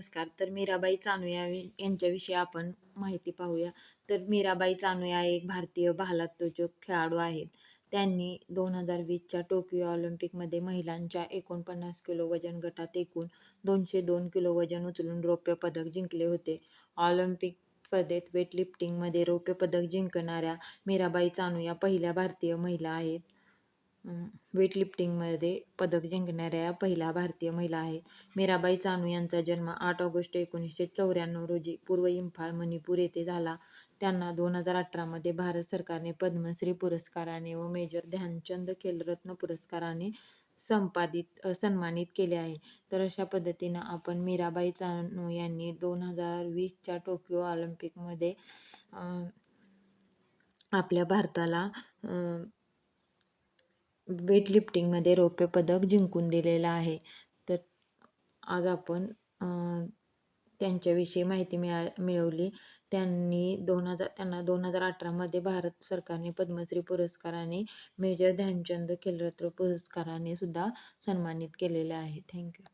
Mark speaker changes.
Speaker 1: नमस्कार. तर मीराबाई चानू यांच्याविषयी आपण माहिती पाहूया. तर मीराबाई चानू या एक भारतीय भालाफेक खेळाडू आहेत. त्यांनी 2020च्या टोकियो ऑलिम्पिकमध्ये महिलांच्या 49 किलो वजन गटात एकूण 202 किलो वजन उचलून रौप्य पदक जिंकले होते. ऑलिम्पिक स्पर्धेत वेटलिफ्टिंगमध्ये रौप्य पदक जिंकणाऱ्या मीराबाई चानू या पहिल्या भारतीय महिला आहेत. वेटलिफ्टिंगमध्ये पदक जिंकणाऱ्या पहिल्या भारतीय महिला आहेत. मीराबाई चानू यांचा जन्म 8 ऑगस्ट 1994 रोजी पूर्व इंफाळ, मणिपूर येथे झाला. त्यांना 2018 मध्ये भारत सरकारने पद्मश्री पुरस्काराने व मेजर ध्यानचंद खेलरत्न पुरस्काराने सन्मानित केले आहे. तर अशा पद्धतीनं आपण मीराबाई चानू यांनी 2020च्या टोकियो ऑलिम्पिकमध्ये आपल्या भारताला वेटलिफ्टिंगमध्ये रौप्य पदक जिंकून दिलेलं आहे. तर आज आपण त्यांच्याविषयी माहिती मिळवली. त्यांना 2018 भारत सरकारने पद्मश्री पुरस्काराने मेजर ध्यानचंद खेलरत्न पुरस्काराने सुद्धा सन्मानित केलेले आहे. थँक्यू.